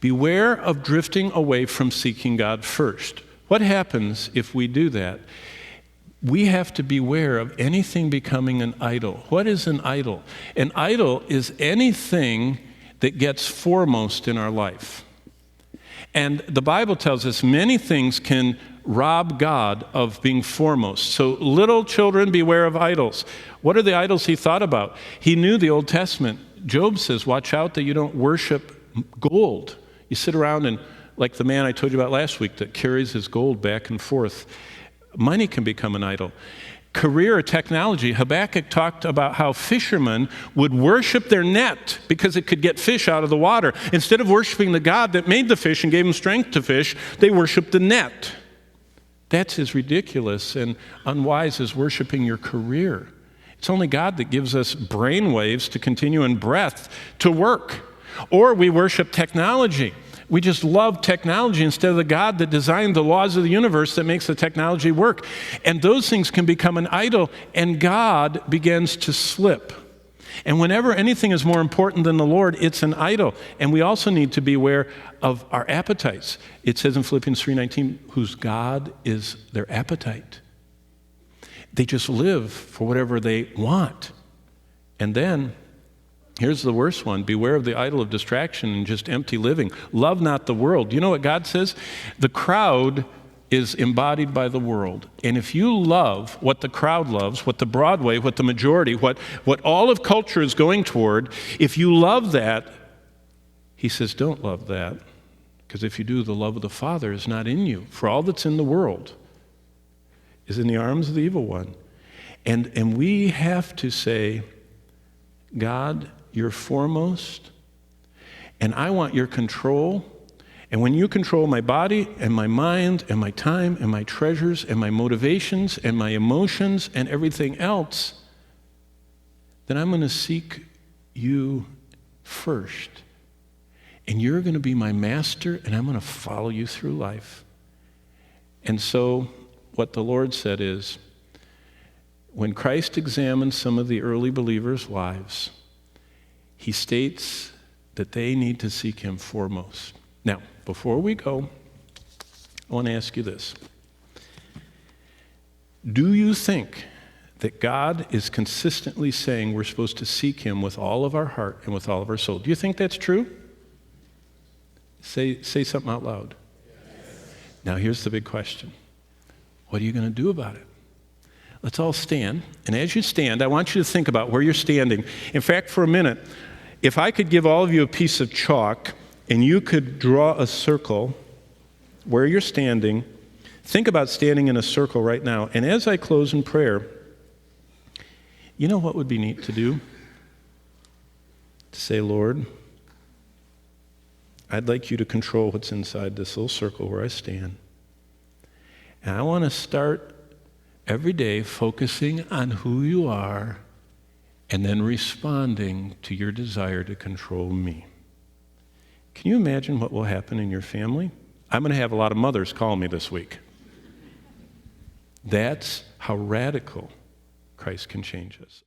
Beware of drifting away from seeking God first. What happens if we do that? We have to beware of anything becoming an idol. What is an idol? An idol is anything that gets foremost in our life. And the Bible tells us many things can rob God of being foremost. So little children, beware of idols. What are the idols he thought about? He knew the Old Testament. Job says, watch out that you don't worship gold. You sit around and, like the man I told you about last week that carries his gold back and forth, money can become an idol. Career or technology, Habakkuk talked about how fishermen would worship their net because it could get fish out of the water. Instead of worshiping the God that made the fish and gave them strength to fish, they worshiped the net. That's as ridiculous and unwise as worshiping your career. It's only God that gives us brain waves to continue and breath to work. Or we worship technology. We just love technology instead of the God that designed the laws of the universe that makes the technology work. And those things can become an idol, and God begins to slip. And whenever anything is more important than the Lord, it's an idol. And we also need to be aware of our appetites. It says in Philippians 3:19, whose God is their appetite. They just live for whatever they want. And then, here's the worst one. Beware of the idol of distraction and just empty living. Love not the world. You know what God says? The crowd is embodied by the world. And if you love what the crowd loves, what the Broadway, what the majority, what all of culture is going toward, if you love that, he says, don't love that. Because if you do, the love of the Father is not in you. For all that's in the world is in the arms of the evil one. And we have to say, God, you're foremost, and I want your control. And when you control my body and my mind and my time and my treasures and my motivations and my emotions and everything else, then I'm going to seek you first. And you're going to be my master, and I'm going to follow you through life. And so what the Lord said is, when Christ examined some of the early believers' lives, he states that they need to seek him foremost. Now, before we go, I want to ask you this. Do you think that God is consistently saying we're supposed to seek him with all of our heart and with all of our soul? Do you think that's true? Say something out loud. Yes. Now, here's the big question. What are you going to do about it? Let's all stand. And as you stand, I want you to think about where you're standing. In fact, for a minute, if I could give all of you a piece of chalk and you could draw a circle where you're standing, think about standing in a circle right now. And as I close in prayer, you know what would be neat to do? To say, Lord, I'd like you to control what's inside this little circle where I stand. And I want to start every day focusing on who you are and then responding to your desire to control me. Can you imagine what will happen in your family? I'm going to have a lot of mothers call me this week. That's how radical Christ can change us.